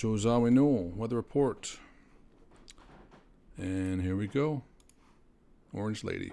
Jozawa no weather report. And here we go. Orange Lady.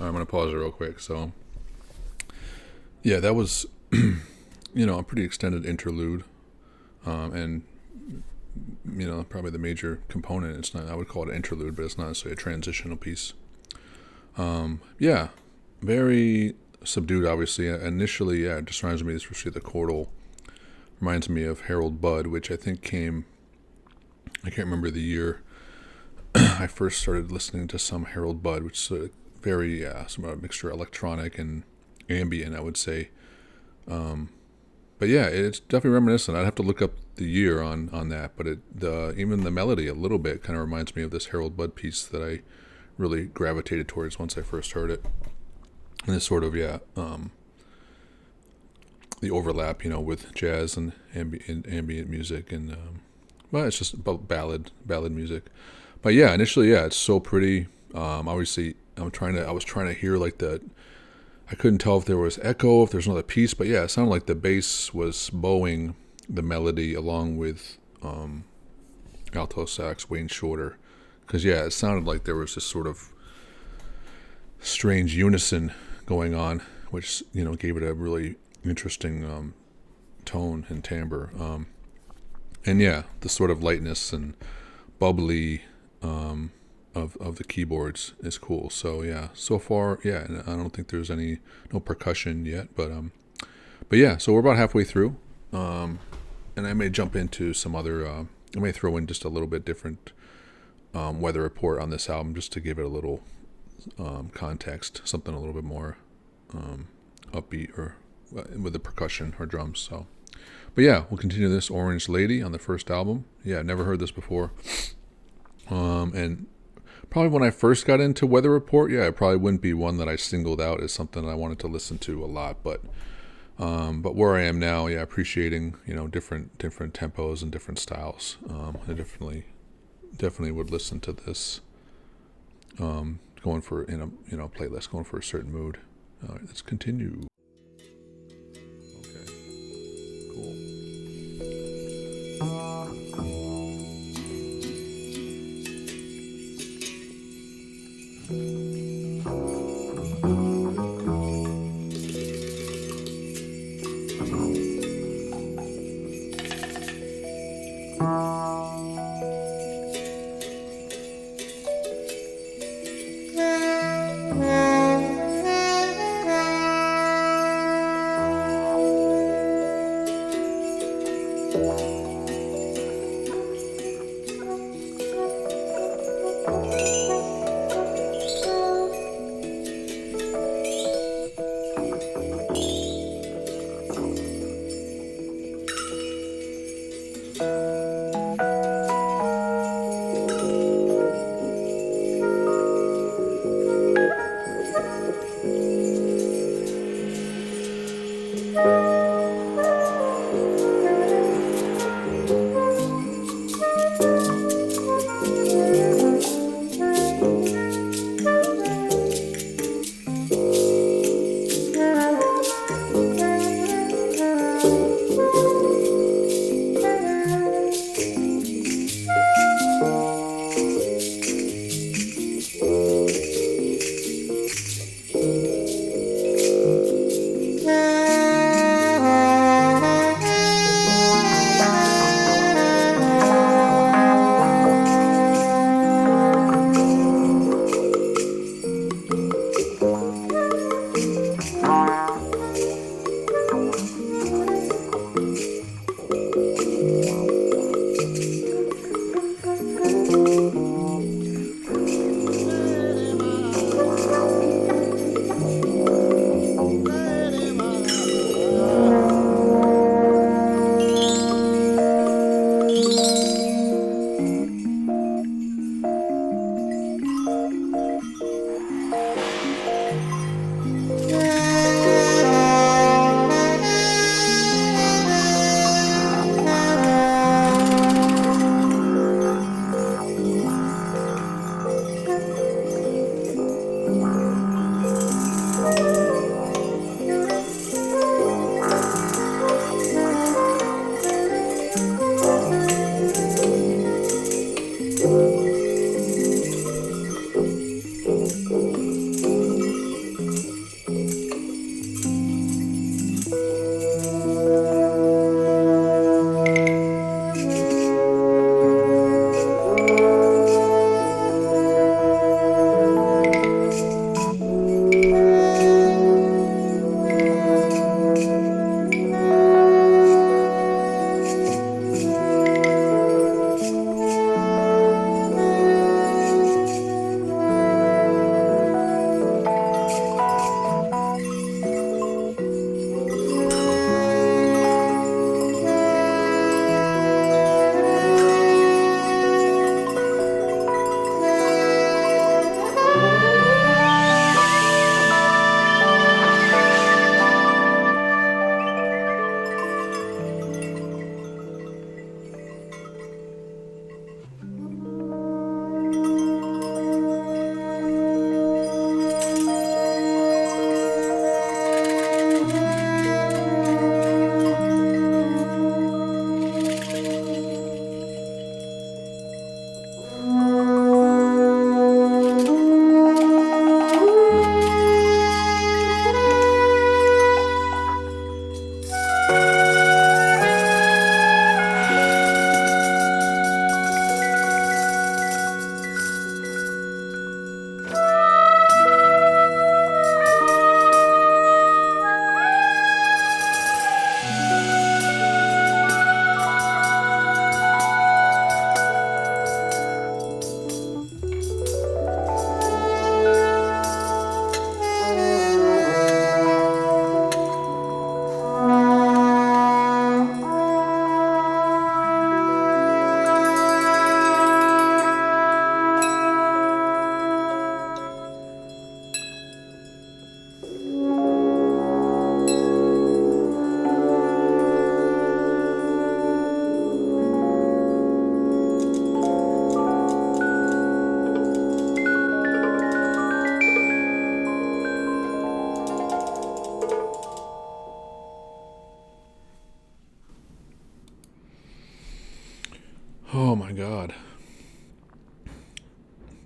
I'm going to pause it real quick. So, yeah, that was, a pretty extended interlude. And, probably the major component. It's not, I would call it an interlude, but it's not necessarily a transitional piece. Very subdued, obviously. Initially, it just reminds me, especially the chordal, reminds me of Harold Budd, which I think came, I can't remember the year I first started listening to some Harold Budd, which is very, some mixture of electronic and ambient, I would say. But yeah, it's definitely reminiscent. I'd have to look up the year on that, but even the melody a little bit kind of reminds me of this Harold Budd piece that I really gravitated towards once I first heard it. And this sort of, the overlap, with jazz and ambient music, and it's just about ballad music. But yeah, initially, it's so pretty. Obviously, I was trying to hear I couldn't tell if there was echo, if there's another piece, but yeah, it sounded like the bass was bowing the melody along with alto sax, Wayne Shorter, Because yeah, it sounded like there was this sort of strange unison going on, which gave it a really interesting tone and timbre. And yeah, the sort of lightness and bubbly of the keyboards is cool. So yeah, so far, yeah, and I don't think there's no percussion yet, but yeah, so we're about halfway through, and I may jump into some other. I may throw in just a little bit different weather report on this album, just to give it a little context, something a little bit more upbeat or with the percussion or drums. So, but yeah, we'll continue this. Orange Lady on the first album. Yeah, never heard this before. And probably when I first got into Weather Report, yeah, it probably wouldn't be one that I singled out as something I wanted to listen to a lot. But where I am now, yeah, appreciating different tempos and different styles. I definitely would listen to this. Going for in a playlist, going for a certain mood. All right, let's continue. Okay, cool.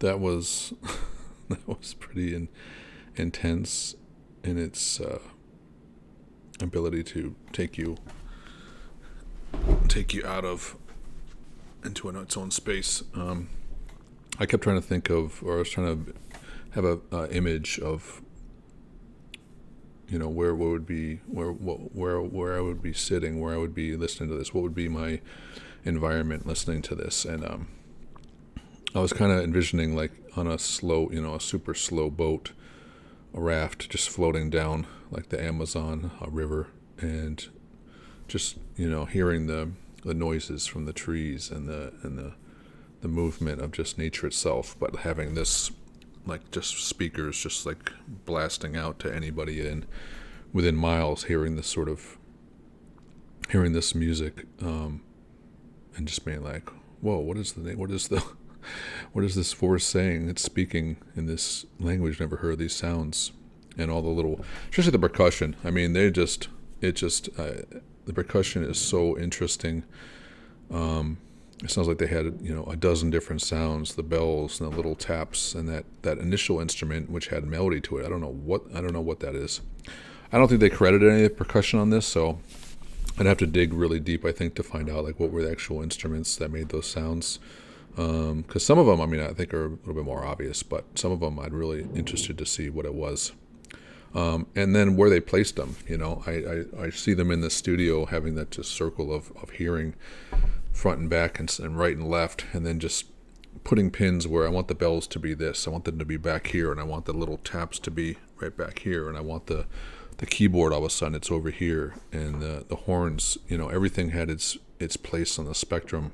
that was that was pretty intense in its ability to take you out of into its own space. I kept trying to think of, or I was trying to have a image of, where would be where I would be sitting, where I would be listening to this, what would be my environment listening to this, and I was kind of envisioning like on a slow, a super slow boat, a raft just floating down like the Amazon river, and just hearing the noises from the trees and the movement of just nature itself, but having this like just speakers just like blasting out to anybody within miles, hearing this music, and just being like, whoa, what is this force saying? It's speaking in this language. Never heard these sounds, and all the little, especially the percussion. I mean, the percussion is so interesting. It sounds like they had, a dozen different sounds, the bells and the little taps, and that initial instrument which had melody to it. I don't know what that is. I don't think they credited any of the percussion on this, so I'd have to dig really deep, I think, to find out like what were the actual instruments that made those sounds. Because some of them, I mean, I think are a little bit more obvious, but some of them I'd really interested to see what it was. And then where they placed them, I see them in the studio having that just circle of hearing front and back and right and left, and then just putting pins where I want the bells to be this, I want them to be back here, and I want the little taps to be right back here, and I want the keyboard all of a sudden it's over here, and the horns, everything had its place on the spectrum.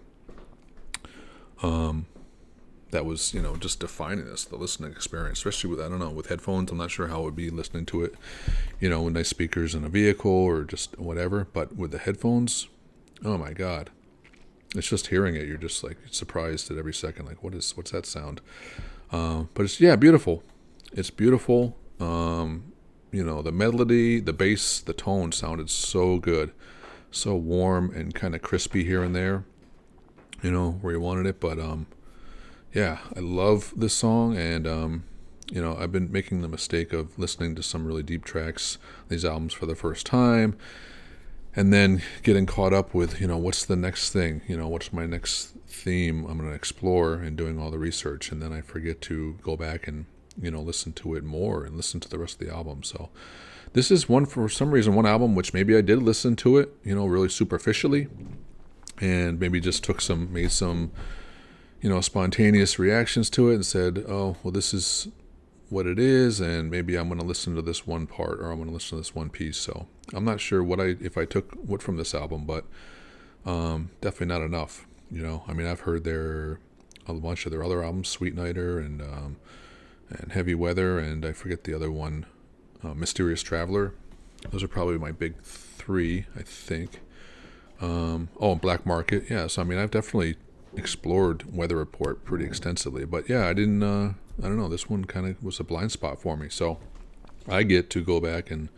That was, just defining the listening experience, especially with headphones. I'm not sure how it would be listening to it, with nice speakers in a vehicle or just whatever. But with the headphones, oh my God, it's just hearing it. You're just like surprised at every second. Like, what's that sound? But it's, beautiful. It's beautiful. The melody, the bass, the tone sounded so good, so warm and kind of crispy here and there, where you wanted it. But, I love this song, and I've been making the mistake of listening to some really deep tracks, these albums, for the first time, and then getting caught up with, what's the next thing, what's my next theme I'm going to explore, and doing all the research, and then I forget to go back and, listen to it more and listen to the rest of the album. So this is for some reason, one album which maybe I did listen to it, really superficially, and maybe just made some spontaneous reactions to it and said, oh, well, this is what it is, and maybe I'm going to listen to this one part, or I'm going to listen to this one piece. So I'm not sure if I took what from this album, but definitely not enough. I mean, I've heard a bunch of their other albums, Sweet Nighter and Heavy Weather, and I forget the other one, Mysterious Traveler. Those are probably my big three, I think. And Black Market. Yeah, so I mean, I've definitely explored Weather Report pretty extensively, but I didn't, I don't know, this one kind of was a blind spot for me, so I get to go back and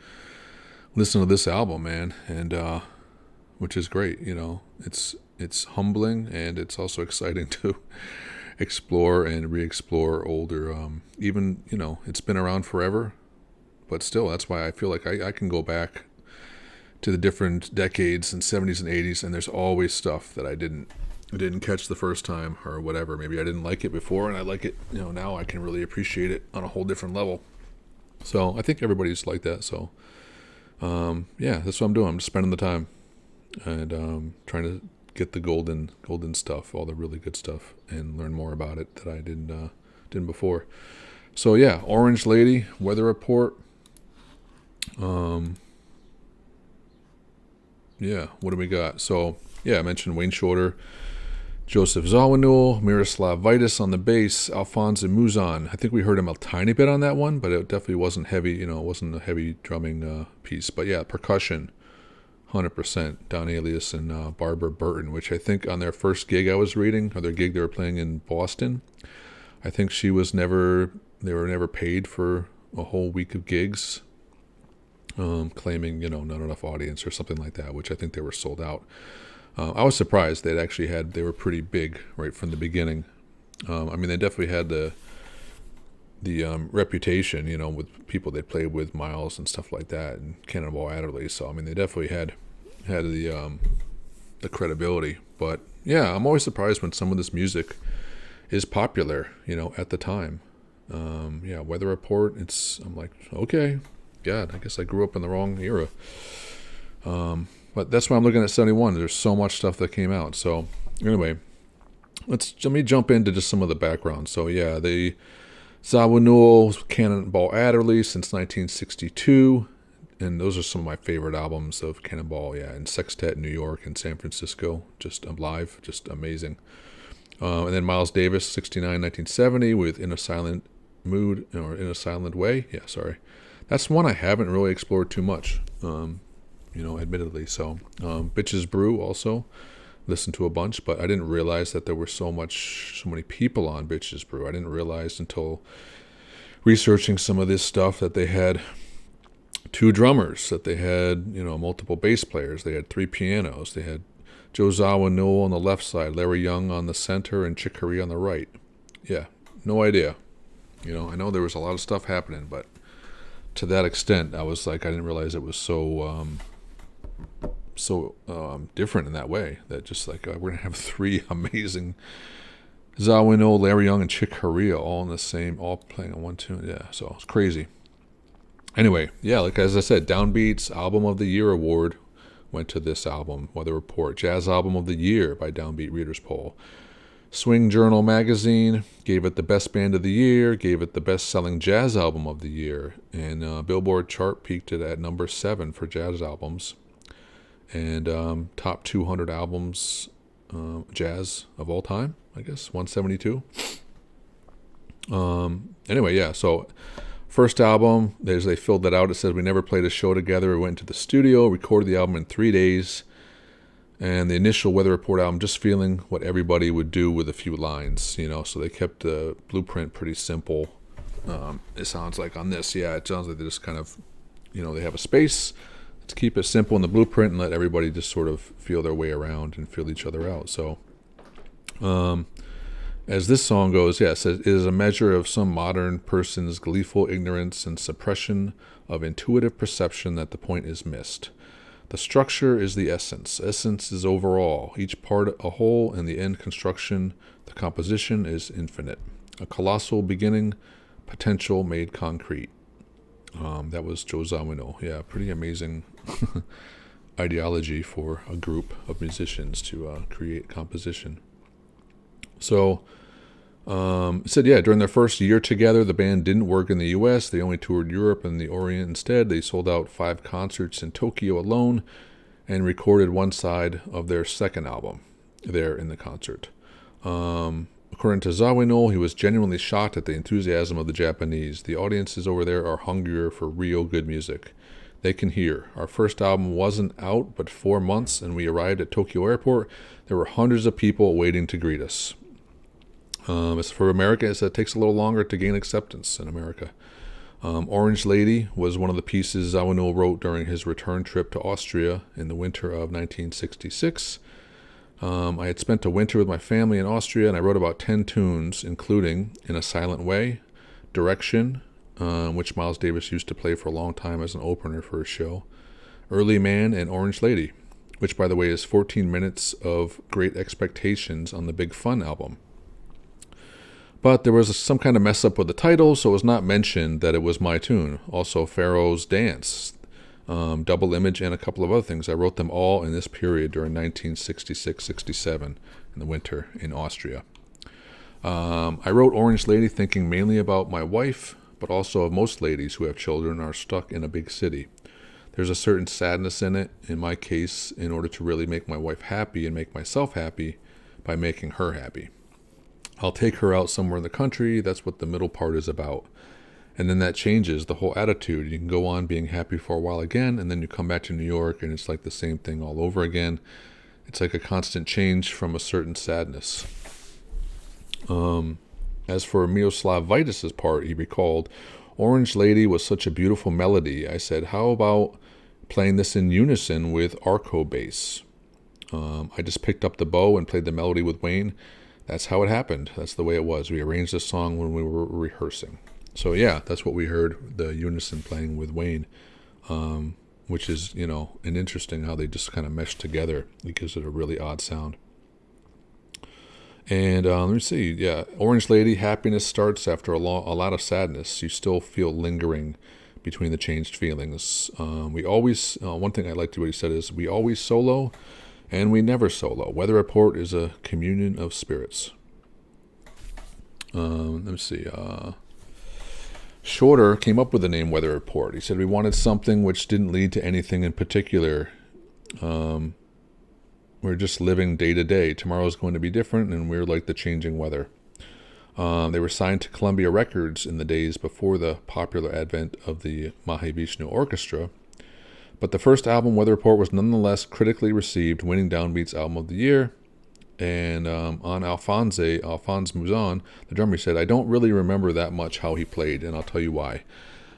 listen to this album, man, and which is great. It's humbling, and it's also exciting to explore and re-explore older, even, it's been around forever, but still, that's why I feel like I can go back to the different decades and 70s and 80s, and there's always stuff that I didn't catch the first time, or whatever. Maybe I didn't like it before, and I like it, now I can really appreciate it on a whole different level. So I think everybody's like that. So that's what I'm doing. I'm just spending the time and trying to get the golden stuff, all the really good stuff, and learn more about it that I didn't before. So Orange Lady, Weather Report. What do we got? So I mentioned Wayne Shorter, Joseph Zawinul, Miroslav Vitus on the bass, Alphonse Mouzon. I think we heard him a tiny bit on that one, but it definitely wasn't heavy. It wasn't a heavy drumming piece. But percussion, 100%. Don Alias and Barbara Burton, which I think on their first gig I was reading, or their gig they were playing in Boston, I think they were never paid for a whole week of gigs, claiming, not enough audience or something like that, which I think they were sold out. I was surprised they were pretty big right from the beginning. I mean, they definitely had the reputation, with people they played with, Miles and stuff like that, and Cannonball Adderley. So I mean, they definitely had the credibility. But yeah, I'm always surprised when some of this music is popular, at the time. Yeah, Weather Report. I'm like, okay, God, I guess I grew up in the wrong era. But that's why I'm looking at 71. There's so much stuff that came out. So anyway, let me jump into just some of the background. So yeah, the Zawinul, Cannonball Adderley since 1962. And those are some of my favorite albums of Cannonball, yeah, and Sextet in New York and San Francisco, just live, just amazing. And then Miles Davis, 69, 1970, with In a Silent Mood, or In a Silent Way. Yeah, sorry. That's one I haven't really explored too much, admittedly. So, Bitches Brew also, listened to a bunch, but I didn't realize that there were so many people on Bitches Brew. I didn't realize until researching some of this stuff that they had 2 drummers, that they had, multiple bass players, they had 3 pianos, they had Joe Zawinul on the left side, Larry Young on the center, and Chick Corea on the right. Yeah, no idea. I know there was a lot of stuff happening, but to that extent, I was like, I didn't realize it was so different in that way. That just like, we're going to have 3 amazing Zawinul, Larry Young, and Chick Corea all playing on one tune. Yeah, so it's crazy. Anyway, yeah, like as I said, Downbeat's Album of the Year award went to this album, Weather Report. Jazz Album of the Year by Downbeat Readers Poll. Swing Journal magazine gave it the Best Band of the Year, gave it the Best-Selling Jazz Album of the Year, and Billboard chart peaked it at number 7 for jazz albums, and top 200 albums jazz of all time, I guess, 172. Anyway, yeah, so first album, they filled that out. It says, we never played a show together. We went to the studio, recorded the album in 3 days. And the initial Weather Report album, just feeling what everybody would do with a few lines, So they kept the blueprint pretty simple. It sounds like on this, yeah, it sounds like they just kind of, they have a space to keep it simple in the blueprint and let everybody just sort of feel their way around and feel each other out. So, as this song goes, yeah, it says, it is a measure of some modern person's gleeful ignorance and suppression of intuitive perception that the point is missed. The structure is the essence. Essence is overall, each part a whole, and the end construction, the composition, is infinite. A colossal beginning, potential made concrete. That was Joe Zawinul. Yeah, pretty amazing ideology for a group of musicians to create composition. So, it said, yeah, during their first year together, the band didn't work in the U.S. They only toured Europe and the Orient instead. They sold out 5 concerts in Tokyo alone and recorded one side of their second album there in the concert. According to Zawinul, he was genuinely shocked at the enthusiasm of the Japanese. The audiences over there are hungrier for real good music. They can hear. Our first album wasn't out but 4 months, and we arrived at Tokyo Airport. There were hundreds of people waiting to greet us. As for America, it takes a little longer to gain acceptance in America. Orange Lady was one of the pieces Zawinul wrote during his return trip to Austria in the winter of 1966. I had spent a winter with my family in Austria, and I wrote about 10 tunes, including In a Silent Way, Direction, which Miles Davis used to play for a long time as an opener for his show, Early Man, and Orange Lady, which, by the way, is 14 minutes of Great Expectations on the Big Fun album. But there was some kind of mess up with the title, so it was not mentioned that it was my tune. Also, Pharaoh's Dance, Double Image, and a couple of other things. I wrote them all in this period during 1966-67 in the winter in Austria. I wrote Orange Lady thinking mainly about my wife, but also of most ladies who have children and are stuck in a big city. There's a certain sadness in it, in my case, in order to really make my wife happy and make myself happy by making her happy. I'll take her out somewhere in the country. That's what the middle part is about. And then that changes the whole attitude. You can go on being happy for a while again, and then you come back to New York, and it's like the same thing all over again. It's like a constant change from a certain sadness. As for Miroslav Vitus's part, he recalled, Orange Lady was such a beautiful melody. I said, how about playing this in unison with arco bass? I just picked up the bow and played the melody with Wayne. that's how it happened. That's the way it was. We arranged the song when we were rehearsing. So yeah, that's what we heard, the unison playing with Wayne, which is, an interesting how they just kind of mesh together. It gives it a really odd sound. And let me see. Yeah, Orange Lady, happiness starts after a lot of sadness. You still feel lingering between the changed feelings. We always, one thing I liked what he said is, we always solo and we never solo. Weather Report is a communion of spirits. Let me see. Shorter came up with the name Weather Report. He said we wanted something which didn't lead to anything in particular. We're just living day to day. Tomorrow's going to be different, and we're like the changing weather. They were signed to Columbia Records in the days before the popular advent of the Mahavishnu Orchestra. But the first album, Weather Report, was nonetheless critically received, winning Downbeat's Album of the Year. And on Alphonse Mouzon, the drummer, said, I don't really remember that much how he played, and I'll tell you why.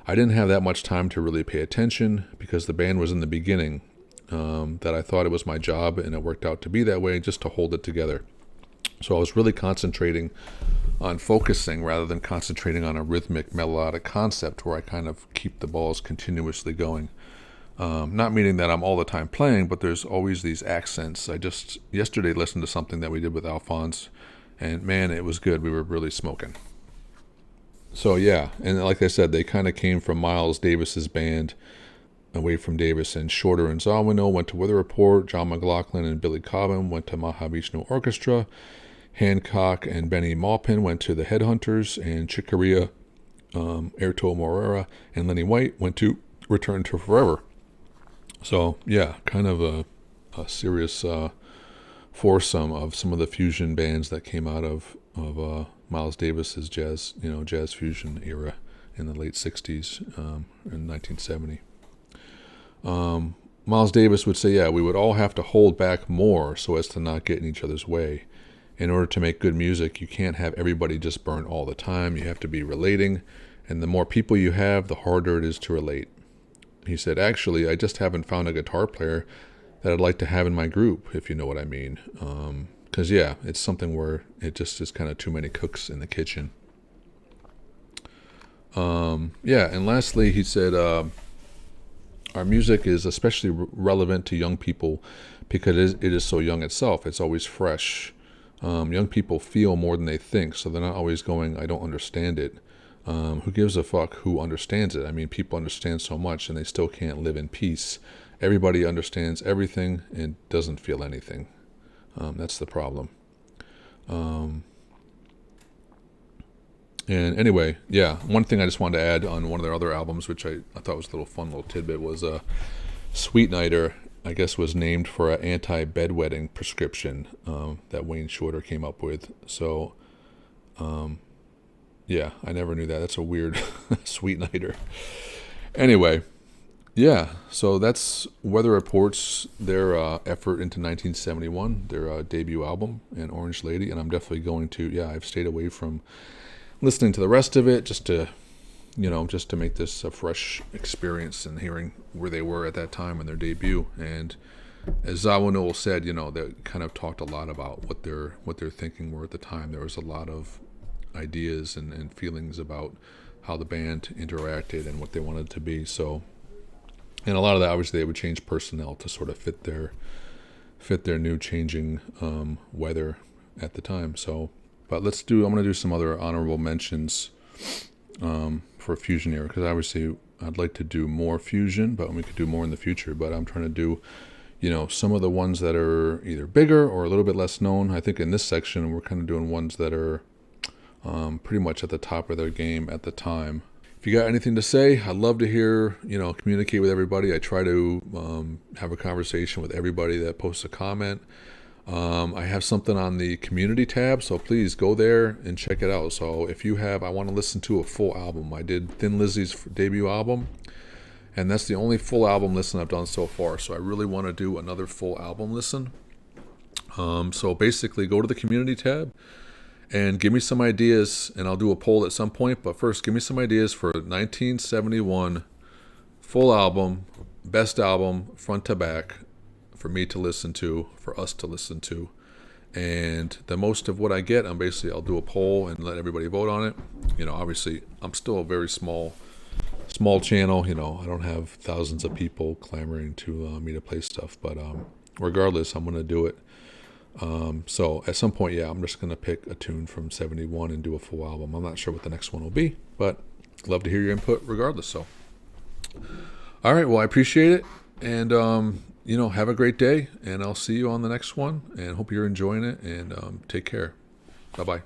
I didn't have that much time to really pay attention because the band was in the beginning, that I thought it was my job, and it worked out to be that way, just to hold it together. So I was really concentrating on focusing rather than concentrating on a rhythmic, melodic concept where I kind of keep the balls continuously going. Not meaning that I'm all the time playing, but there's always these accents. I just yesterday listened to something that we did with Alphonse, and man, it was good. We were really smoking. So yeah, and like I said, they kind of came from Miles Davis's band, away from Davis, and Shorter and Zawinul went to Weather Report. John McLaughlin and Billy Cobham went to Mahavishnu Orchestra. Hancock and Benny Maupin went to the Headhunters, and Chick Corea, Airto Moreira, and Lenny White went to Return to Forever. So yeah, kind of a serious foursome of some of the fusion bands that came out of Miles Davis's jazz fusion era in the late 60s, in 1970. Miles Davis would say, yeah, we would all have to hold back more so as to not get in each other's way. In order to make good music, you can't have everybody just burn all the time. You have to be relating, and the more people you have, the harder it is to relate. He said, actually, I just haven't found a guitar player that I'd like to have in my group, if you know what I mean. Because, yeah, it's something where it just is kind of too many cooks in the kitchen. Yeah, and lastly, he said, our music is especially relevant to young people because it is so young itself. It's always fresh. Young people feel more than they think, so they're not always going, I don't understand it. Who gives a fuck who understands it? I mean, people understand so much and they still can't live in peace. Everybody understands everything and doesn't feel anything. That's the problem. And anyway, yeah, one thing I just wanted to add on one of their other albums, which I thought was a little tidbit, was Sweet Nighter, I guess, was named for an anti-bedwetting prescription that Wayne Shorter came up with. So, yeah, I never knew that. That's a weird Sweet Nighter. Anyway, yeah, so that's Weather Report's their effort into 1971, their debut album, and Orange Lady, and I'm definitely going to, I've stayed away from listening to the rest of it just to make this a fresh experience and hearing where they were at that time in their debut. And as Zawinul said, they kind of talked a lot about what their thinking were at the time. There was a lot of ideas and feelings about how the band interacted and what they wanted it to be. So, and a lot of that, obviously, they would change personnel to sort of fit their new changing weather at the time. So, but I'm going to do some other honorable mentions for Fusion era, because obviously I'd like to do more Fusion, but we could do more in the future. But I'm trying to do, some of the ones that are either bigger or a little bit less known. I think in this section we're kind of doing ones that are pretty much at the top of their game at the time. If you got anything to say, I'd love to hear, communicate with everybody. I try to have a conversation with everybody that posts a comment. I have something on the community tab, so please go there and check it out. So if you have, I want to listen to a full album. I did Thin Lizzy's debut album, and that's the only full album listen I've done so far. So I really want to do another full album listen. So basically go to the community tab and give me some ideas, and I'll do a poll at some point. But first, give me some ideas for 1971 full album, best album, front to back, for me to listen to, for us to listen to, And the most of what I get, I'll do a poll and let everybody vote on it. Obviously, I'm still a very small channel. I don't have thousands of people clamoring to me to play stuff, but regardless, I'm going to do it. So at some point, I'm just going to pick a tune from 71 and do a full album. I'm not sure what the next one will be, but love to hear your input regardless. So, all right, well, I appreciate it. And, have a great day, and I'll see you on the next one, and hope you're enjoying it, and take care. Bye-bye.